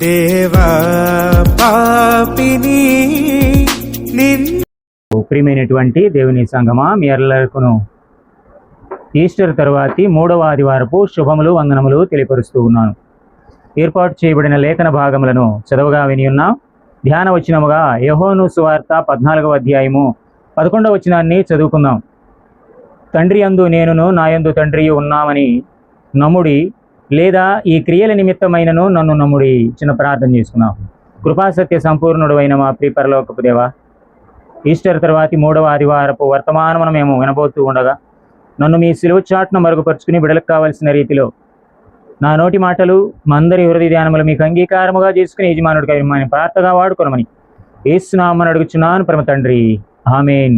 దేవా పాపిని ప్రియమైనటువంటి దేవుని సంగమా, మీ అందరికీ ఈస్టర్ తరువాతి 3వ ఆదివారపు శుభములు వందనములు తెలియపరుస్తూ ఉన్నాను. ఏర్పాటు చేయబడిన లేఖన భాగములను చదవగా వినియున్నాం. ధ్యాన వచనముగా యోహాను సువార్త 14వ అధ్యాయము 11వ వచనాన్ని చదువుకుందాం. తండ్రి యందు నేనును నా యందు తండ్రియు ఉన్నామని నమ్ముడి, లేదా ఈ క్రియల నిమిత్తమైనను నన్ను నమ్ముడి. చిన్న ప్రార్థన చేసుకున్నాం. కృపాసత్య సంపూర్ణుడు అయిన మా ప్రియ పరలోకపు దేవా, ఈస్టర్ తర్వాతి 3వ ఆదివారపు వర్తమానమును మేము వినబోతూ ఉండగా నన్ను మీ సిలువ చాటును మరుగుపరుచుకుని బిడలకు కావలసిన రీతిలో నా నోటి మాటలు మా అందరి హృదయ ధ్యానములు మీకు అంగీకారముగా చేసుకుని యజమానుడిగా మిమ్మల్ని ప్రార్థగా వాడుకోనమని యేసు నామమున అడుగుచున్నాను పరమ తండ్రి, ఆమేన్.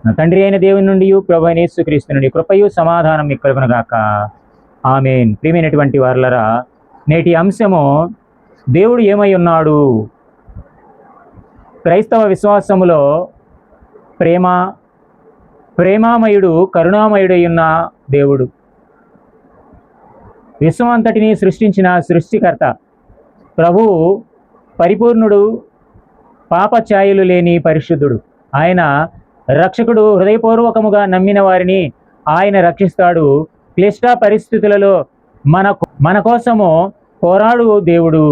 నా తండ్రి అయిన దేవుని నుండి ప్రభు అయిన యేసుక్రీస్తు నుండి కృపయు సమాధానం మీకు కలుగునుగాక, ఆమేన్. ప్రియమైనటువంటి వారలరా, నేటి అంశము దేవుడు ఏమై ఉన్నాడు. క్రైస్తవ విశ్వాసములో ప్రేమామయుడు, కరుణామయుడై ఉన్న దేవుడు, విశ్వమంతటిని సృష్టించిన సృష్టికర్త ప్రభువు పరిపూర్ణుడు, పాపఛాయలు లేని పరిశుద్ధుడు. ఆయన రక్షకుడు. హృదయపూర్వకముగా నమ్మిన వారిని ఆయన రక్షిస్తాడు. క్లిష్ట పరిస్థితులలో మన కోసము పోరాడు దేవుడు.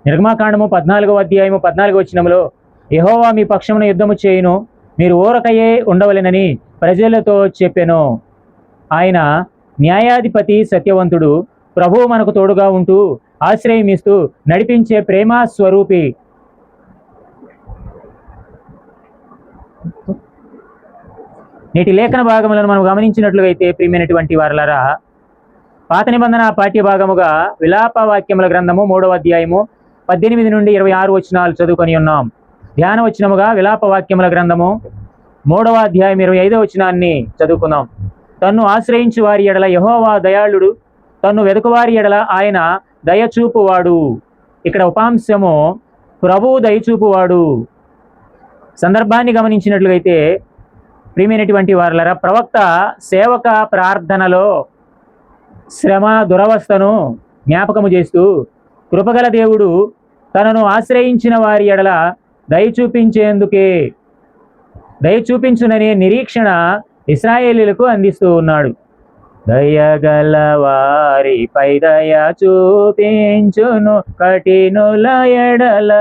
నిర్గమాకాండము 14వ అధ్యాయము 14వ వచనములో యెహోవా మీ పక్షమున యుద్ధము చేయును, మీరు ఊరకయే ఉండవలెనని ప్రజలతో చెప్పెను. ఆయన న్యాయాధిపతి, సత్యవంతుడు. ప్రభువు మనకు తోడుగా ఉంటూ ఆశ్రయమిస్తూ నడిపించే ప్రేమ స్వరూపి. నేటి లేఖన భాగములను మనం గమనించినట్లుగా అయితే ప్రియమైనటువంటి వారలారా, పాత నిబంధన పాఠ్య భాగముగా విలాప వాక్యముల గ్రంథము 3వ అధ్యాయము 18 నుండి 26 వచనాలు చదువుకొని ఉన్నాం. ధ్యాన వచనముగా విలాప వాక్యముల గ్రంథము 3వ అధ్యాయం 25వ వచనాన్ని చదువుకుందాం. తన్ను ఆశ్రయించు వారి ఎడల యెహోవా దయాళుడు, తన్ను వెదుకువారి ఎడల ఆయన దయచూపువాడు. ఇక్కడ ఉపాంశము ప్రభువు దయచూపువాడు. సందర్భాన్ని గమనించినట్లయితే ప్రియమైనటువంటి వారలరా, ప్రవక్త సేవక ప్రార్థనలో శ్రమ దురవస్థను జ్ఞాపకము చేస్తూ కృపగల దేవుడు తనను ఆశ్రయించిన వారి ఎడల దయచూపించుననే నిరీక్షణ ఇశ్రాయేలీయులకు అందిస్తూ ఉన్నాడు. దయగల వారిపై దయ చూపించును, కఠినుల ఎడల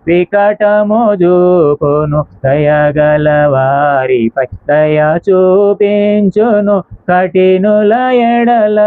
వికటము చూపును. దయగల వారిపై దయ చూపించును, కఠినుల ఎడల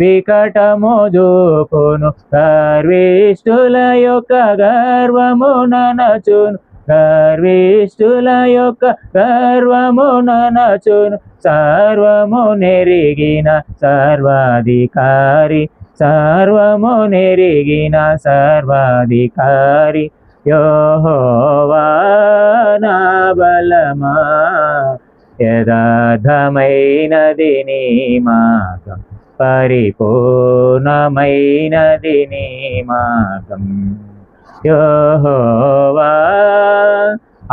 వికటము చూపును. గర్విష్ఠుల యొక్క గర్వముననచును, గర్విష్ఠుల యొక్క గర్వముననచును. సర్వము నెరిగిన సర్వాధికారి, సర్వము నెరిగిన సర్వాధికారి యెహోవా నా బలమా, యథార్థమైనది నీ మార్గం, పరిపూర్ణమైనది నీ మార్గం యెహోవా.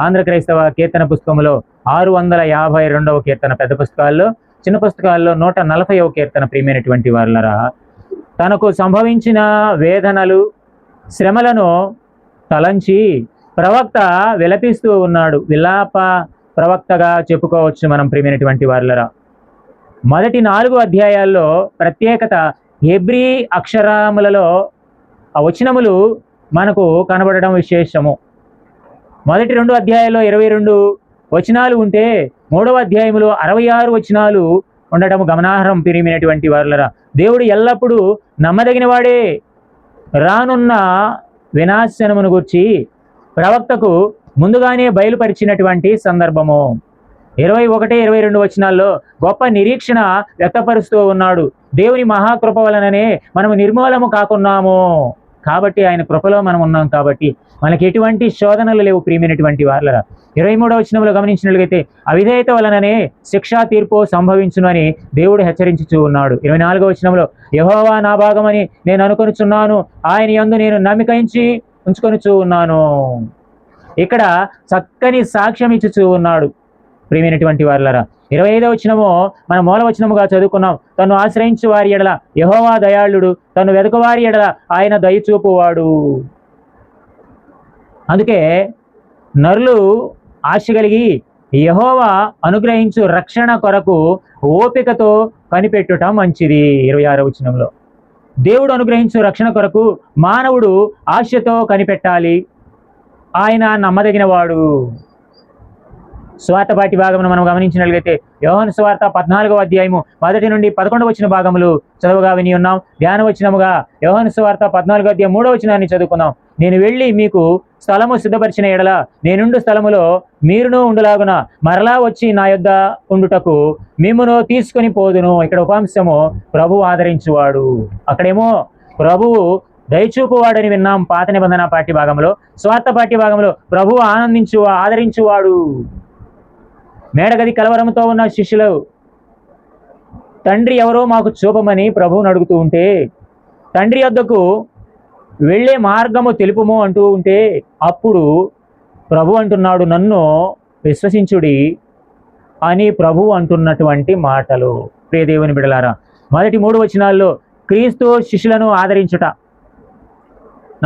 ఆంధ్ర క్రైస్తవ కీర్తన పుస్తకంలో 652వ కీర్తన పెద్ద పుస్తకాల్లో, చిన్న పుస్తకాల్లో 140వ కీర్తన. ప్రియమైనటువంటి వారలరా, తనకు సంభవించిన వేదనలు, శ్రమలను తలంచి ప్రవక్త విలపిస్తూ ఉన్నాడు. విలాప ప్రవక్తగా చెప్పుకోవచ్చు మనం. ప్రియమైనటువంటి వారలరా, మొదటి 4 అధ్యాయాల్లో ప్రత్యేకత హెబ్రీ అక్షరములలో ఆ వచనములు మనకు కనబడడం విశేషము. మొదటి 2 అధ్యాయాల్లో 22 వచనాలు ఉంటే 3వ అధ్యాయంలో 66 వచనాలు ఉండటం గమనార్హం. ప్రియమైనటువంటి వారలరా, దేవుడు ఎల్లప్పుడూ నమ్మదగిన వాడే. రానున్న వినాశనమును గురించి ప్రవక్తకు ముందుగానే బయలుపరిచినటువంటి సందర్భము. 21, 22 వచనాల్లో గొప్ప నిరీక్షణ వ్యక్తపరుస్తూ ఉన్నాడు. దేవుని మహాకృప వలననే మనము నిర్మూలము కాకున్నాము. కాబట్టి ఆయన కృపలో మనం ఉన్నాం. కాబట్టి మనకి ఎటువంటి శోధనలు లేవు. ప్రియమైనటువంటి వారలరా, 23వ వచనంలో గమనించినట్లయితే అవిధేయత వలననే శిక్షా తీర్పు సంభవించును అని దేవుడు హెచ్చరించుచూ ఉన్నాడు. 24వ వచనంలో యెహోవా నా భాగమని నేను అనుకొనుచున్నాను, ఆయన యందు నేను నమ్మిక ఉంచుకొనుచూ ఉన్నాను. ఇక్కడ చక్కని సాక్ష్యం ఇచ్చుచూ ఉన్నాడు. ప్రియమైనటువంటి వారలారా, 25వ వచనము మన మూల వచనముగా చదువుకున్నాం. తను ఆశ్రయించు వారి ఎడల యెహోవా దయాళుడు, తను వెదకు వారి ఎడల ఆయన దయచూపువాడు. అందుకే నరులు ఆశ కలిగి యెహోవా అనుగ్రహించు రక్షణ కొరకు ఓపికతో కనిపెట్టుట మంచిది. 26వ వచనంలో దేవుడు అనుగ్రహించు రక్షణ కొరకు మానవుడు ఆశతో కనిపెట్టాలి. ఆయన నమ్మదగిన వాడు. స్వార్థ పాఠ్య భాగమును మనం గమనించినట్లయితే యోహాను సువార్త 14వ అధ్యాయము 1 నుండి 11 వచన భాగములు చదువుగా విని ఉన్నాం. ధ్యాన వచనముగా యోహాను సువార్త 14వ అధ్యాయం 3వ వచనాన్ని చదువుకుందాం. నేను వెళ్ళి మీకు స్థలము సిద్ధపరిచిన ఎడల నేనుండు స్థలములో మీరును ఉండులాగున మరలా వచ్చి నా యొద్ద ఉండుటకు మిమ్మును తీసుకొని పోదును. ఇక్కడ ఉపాంశము ప్రభువు ఆదరించువాడు. అక్కడేమో ప్రభువు దయచూపువాడని విన్నాం పాత నిబంధన పాఠ్య భాగంలో. స్వార్థ పాఠ్య భాగంలో ప్రభువు ఆదరించువాడు. మేడగది కలవరంతో ఉన్న శిష్యులు తండ్రి ఎవరో మాకు చూపమని ప్రభువుని అడుగుతూ ఉంటే, తండ్రి వద్దకు వెళ్ళే మార్గము తెలుపుము అంటూ ఉంటే, అప్పుడు ప్రభు అంటున్నాడు, నన్ను విశ్వసించుడి అని ప్రభు అంటున్నటువంటి మాటలు. ప్రియ దేవుని బిడలారా, మొదటి 3 వచనాల్లో క్రీస్తు శిష్యులను ఆదరించుట,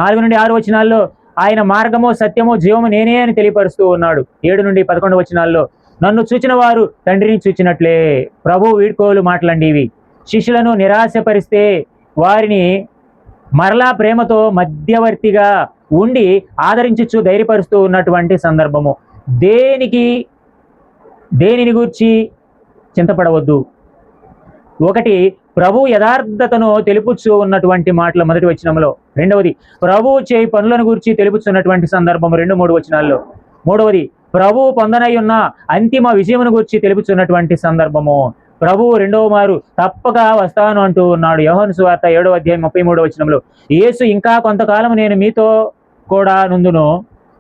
4 నుండి 6 వచనాల్లో ఆయన మార్గము సత్యము జీవము నేనే అని తెలియపరుస్తూ ఉన్నాడు. 7 నుండి 11 వచనాల్లో నన్ను చూచిన వారు తండ్రిని చూచినట్లే. ప్రభు వీడ్కోలు మాటలండి ఇవి. శిష్యులను నిరాశపరిస్తే వారిని మరలా ప్రేమతో మధ్యవర్తిగా ఉండి ఆదరించుచు ధైర్యపరుస్తూ ఉన్నటువంటి సందర్భము. దేనిని గూర్చి చింతపడవద్దు. ఒకటి, ప్రభు యథార్థతను తెలుపుచూ ఉన్నటువంటి మాటలు మొదటి వచనంలో. రెండవది, ప్రభు చేయి పనులను గురించి తెలుపుచున్నటువంటి సందర్భం 2-3 వచనాల్లో. మూడవది, ప్రభు పొందనై ఉన్న అంతిమ విజయమును గురించి తెలుపుచున్నటువంటి సందర్భము. ప్రభు రెండవ మారు తప్పక వస్తాను అంటూ ఉన్నాడు. యోహాను సువార్త 7వ అధ్యాయం 33వ వచనంలో యేసు ఇంకా కొంతకాలం నేను మీతో కూడా నుందును,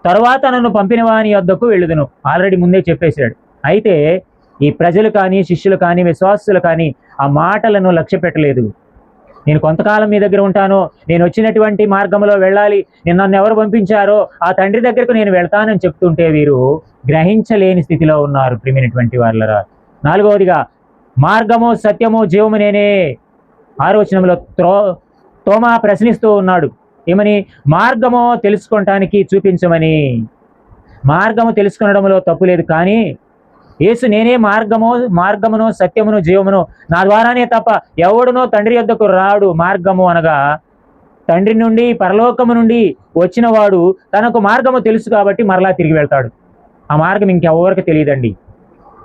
తరువాత నన్ను పంపిన వాని వద్దకు వెళ్ళుదును. ఆల్రెడీ ముందే చెప్పేశాడు. అయితే ఈ ప్రజలు కానీ శిష్యులు కానీ విశ్వాసులు కానీ ఆ మాటలను లక్ష్య పెట్టలేదు. నేను కొంతకాలం మీ దగ్గర ఉంటాను, నేను వచ్చినటువంటి మార్గంలో వెళ్ళాలి, నన్ను ఎవరు పంపించారో ఆ తండ్రి దగ్గరకు నేను వెళ్తానని చెప్తుంటే వీరు గ్రహించలేని స్థితిలో ఉన్నారు. ప్రియమైనటువంటి వాళ్ళరా, 4వదిగా మార్గము సత్యము జీవము నేనే. 6వ వచనంలో తోమా ప్రశ్నిస్తూ ఉన్నాడు. ఏమని? మార్గము తెలుసుకోవటానికి చూపించమని. మార్గము తెలుసుకొనడంలో తప్పు లేదు, కానీ యేసు నేనే మార్గమును సత్యమును జీవమును, నా ద్వారానే తప్ప ఎవడునో తండ్రి యొద్దకు రాడు. మార్గము అనగా తండ్రి నుండి పరలోకము నుండి వచ్చిన వాడు తనకు మార్గము తెలుసు కాబట్టి మరలా తిరిగి వెళ్తాడు. ఆ మార్గం ఇంకెవరికి తెలియదండి.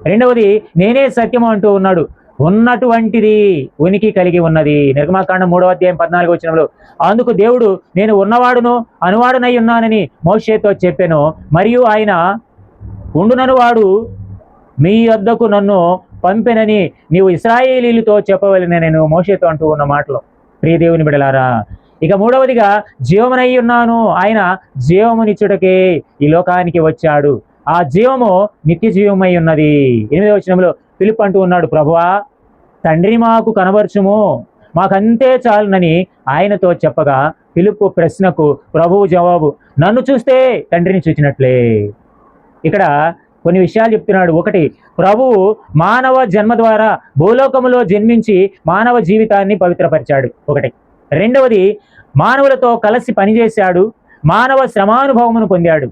రెండవది, నేనే సత్యము అంటూ ఉన్నాడు. ఉన్నటువంటిది ఉనికి కలిగి ఉన్నది. నిర్గమాకాండం 3వ అధ్యాయం 14వ వచనంలో అందుకు దేవుడు నేను ఉన్నవాడును అనువాడునై ఉన్నానని మోషేతో చెప్పెను, మరియు ఆయన ఉండునను వాడు మీ వద్దకు నన్ను పంపెనని నీవు ఇశ్రాయేలీలతో చెప్పవలెనని నేను మోషేతో అంటూ ఉన్న మాటలు. ప్రియ దేవుని బిడలారా, ఇక 3వదిగా జీవమునై ఉన్నాను. ఆయన జీవమునిచ్చుటకే ఈ లోకానికి వచ్చాడు. ఆ జీవము నిత్య జీవమై ఉన్నది. 8వ వచనంలో ఫిలిప్పు అంటూ ఉన్నాడు, ప్రభువా తండ్రిని మాకు కనబరచుము, మాకంతే చాలునని ఆయనతో చెప్పగా ఫిలిప్పు ప్రశ్నకు ప్రభువు జవాబు, నన్ను చూస్తే తండ్రిని చూచినట్లే. ఇక్కడ కొన్ని విషయాలు చెప్తున్నాడు. ఒకటి, ప్రభువు మానవ జన్మ ద్వారా భూలోకములో జన్మించి మానవ జీవితాన్ని పవిత్రపరిచాడు. ఒకటి. రెండవది, మానవులతో కలిసి పనిచేశాడు, మానవ శ్రమానుభవమును పొందాడు.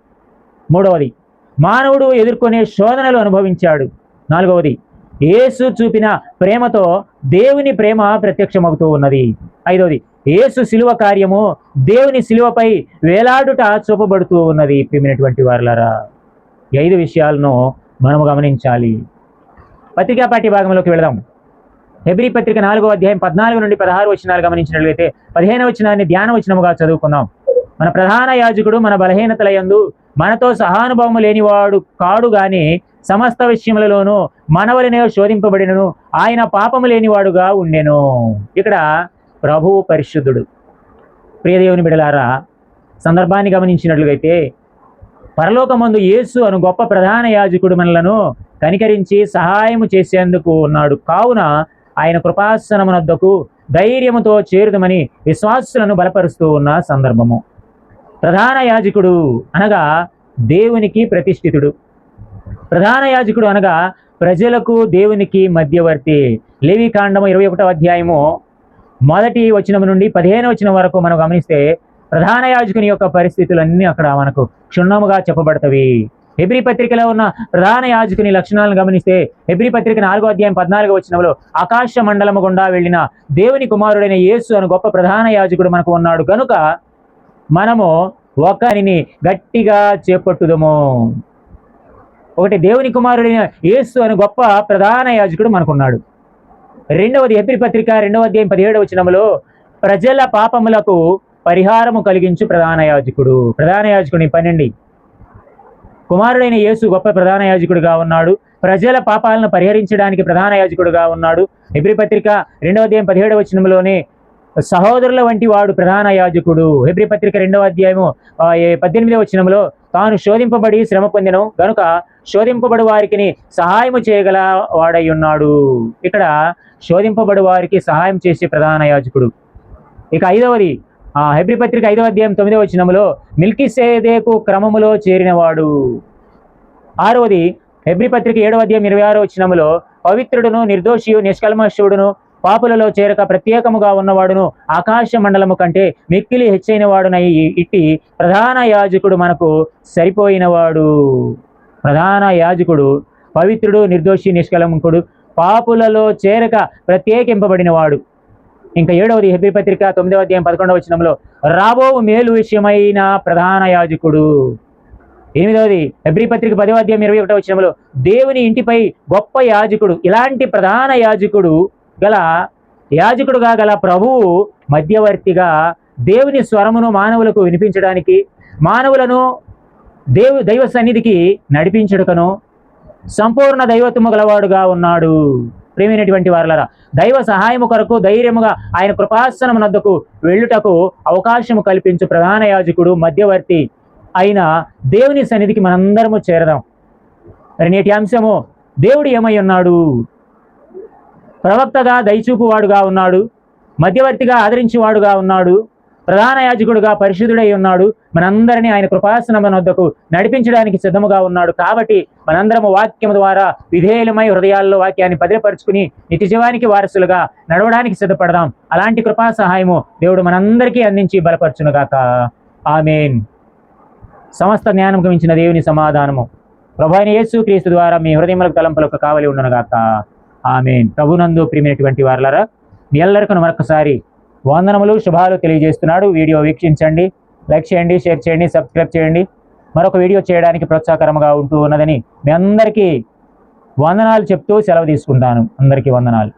మూడవది, మానవుడు ఎదుర్కొనే శోధనలు అనుభవించాడు. నాలుగవది, యేసు చూపిన ప్రేమతో దేవుని ప్రేమ ప్రత్యక్షమవుతూ ఉన్నది. ఐదవది, యేసు శిలువ కార్యము దేవుని శిలువపై వేలాడుట చూపబడుతూ ఉన్నది. ప్రియమైనటువంటి వారలారా, ఈ 5 విషయాలను మనము గమనించాలి. పత్రికా పాఠ్య భాగంలోకి వెళదాం. హెబ్రీ పత్రిక 4వ అధ్యాయం 14 నుండి 16 వచనాలు గమనించినట్లయితే 15వ వచనాన్ని ధ్యాన వచనముగా చదువుకుందాం. మన ప్రధాన యాజకుడు మన బలహీనతల యందు మనతో సహానుభవము లేనివాడు కాడు గాని సమస్త విషయములలోనూ మనవలనే శోధింపబడినను ఆయన పాపము లేనివాడుగా ఉండెను. ఇక్కడ ప్రభువు పరిశుద్ధుడు. ప్రియదేవుని బిడలారా, సందర్భాన్ని గమనించినట్లయితే పరలోకమందు యేసు అను గొప్ప ప్రధాన యాజకుడు మనలను కనికరించి సహాయము చేసేందుకు ఉన్నాడు. కావున ఆయన కృపాసనమునొద్దకు ధైర్యముతో చేరుదమని విశ్వాసులను బలపరుస్తూ ఉన్న సందర్భము. ప్రధాన యాజకుడు అనగా దేవునికి ప్రతిష్ఠితుడు. ప్రధాన యాజకుడు అనగా ప్రజలకు దేవునికి మధ్యవర్తి. లేవీకాండము 21వ అధ్యాయము 1వ వచనం నుండి 15వ వచనం వరకు మనం గమనిస్తే ప్రధాన యాజకుని యొక్క పరిస్థితులన్నీ అక్కడ మనకు క్షుణ్ణముగా చెప్పబడతవి. హెబ్రీ పత్రికలో ఉన్న ప్రధాన యాజకుని లక్షణాలను గమనిస్తే హెబ్రీ పత్రిక 4:14 ఆకాశ మండలము గుండా వెళ్ళిన దేవుని కుమారుడైన యేసు అను గొప్ప ప్రధాన యాజకుడు మనకు ఉన్నాడు కనుక మనము ఒకరిని గట్టిగా చేపట్టుదము. ఒకటి, దేవుని కుమారుడైన యేసు అను గొప్ప ప్రధాన యాజకుడు మనకున్నాడు. రెండవది, హెబ్రీ పత్రిక 2:17 ప్రజల పాపములకు పరిహారము కలిగించు ప్రధాన యాజకుడు. ప్రధాన యాజకుడిని పనండి. కుమారుడైన యేసు గొప్ప ప్రధాన యాజకుడుగా ఉన్నాడు. ప్రజల పాపాలను పరిహరించడానికి ప్రధాన యాజకుడుగా ఉన్నాడు. హెబ్రీ పత్రిక 2:17 సహోదరుల వంటి వాడు ప్రధాన యాజకుడు. హెబ్రీ పత్రిక 2:18 తాను శోధింపబడి శ్రమ పొందెను గనుక శోధింపబడు వారికి సహాయము చేయగల వాడై ఉన్నాడు. ఇక్కడ శోధింపబడు వారికి సహాయం చేసే ప్రధాన యాజకుడు. ఇక ఐదవది, హెబ్రీ పత్రిక 5:9 మిల్కీసెదెకు క్రమములో చేరినవాడు. ఆరవది, హెబ్రీ పత్రిక 7:26 పవిత్రుడును నిర్దోషియు నిష్కల్మషుడును పాపులలో చేరక ప్రత్యేకముగా ఉన్నవాడును ఆకాశ మండలము కంటే మిక్కిలి హెచ్చైన వాడునై ఇట్టి ప్రధాన యాజకుడు మనకు సరిపోయినవాడు. ప్రధాన యాజకుడు పవిత్రుడు, నిర్దోషి, నిష్కలంకుడు, పాపులలో చేరక ప్రత్యేకింపబడినవాడు. ఇంకా ఏడవది, హెబ్రీ పత్రిక 9:11 రాబో మేలు విషయమైన ప్రధాన యాజకుడు. ఎనిమిదవది, హెబ్రీ పత్రిక 10:21 దేవుని ఇంటిపై గొప్ప యాజకుడు. ఇలాంటి ప్రధాన యాజకుడుగా గల ప్రభువు మధ్యవర్తిగా దేవుని స్వరమును మానవులకు వినిపించడానికి, మానవులను దైవ సన్నిధికి నడిపించుటకును సంపూర్ణ దైవత్వము గలవాడుగా ఉన్నాడు. ప్రియమైనటువంటి వారలారా, దైవ సహాయము కొరకు ధైర్యముగా ఆయన కృపాసనమునొద్దకు వెళ్ళుటకు అవకాశము కల్పించు ప్రధాన యాజకుడు, మధ్యవర్తి అయిన దేవుని సన్నిధికి మనందరము చేరదాం. మరి నేటి అంశము, దేవుడు ఏమై ఉన్నాడు? ప్రవక్తగా దయచూపువాడుగా ఉన్నాడు, మధ్యవర్తిగా ఆదరించేవాడుగా ఉన్నాడు, ప్రధాన యాజకుడుగా పరిశుద్ధుడై ఉన్నాడు. మనందరినీ ఆయన కృపాసనమునొద్దకు నడిపించడానికి సిద్ధముగా ఉన్నాడు. కాబట్టి మనందరము వాక్యము ద్వారా విధేయులమై హృదయాల్లో వాక్యాన్ని భద్రపరుచుకుని నిత్యజీవానికి వారసులుగా నడవడానికి సిద్ధపడదాం. అలాంటి కృపా సహాయము దేవుడు మనందరికీ అందించి బలపరచునుగాక. ఆమేన్. సమస్త జ్ఞానం మించిన దేవుని సమాధానము ప్రభువైన యేసు క్రీస్తు ద్వారా మీ హృదయములకు తలంపులకు కావలి ఉండునుగాక. ఆమేన్. ప్రభునందు ప్రియమైనటువంటి వారలారా, మీ అందరికీ మరొకసారి వందనములు, శుభాలు తెలియజేస్తున్నాడు. వీడియో వీక్షించండి, లైక్ చేయండి, షేర్ చేయండి, సబ్స్క్రైబ్ చేయండి. మరొక వీడియో చేయడానికి ప్రోత్సాహకరంగా ఉంటూ ఉన్నదని మీ అందరికీ వందనాలు చెప్తూ సెలవు తీసుకుంటాను. అందరికీ వందనాలు.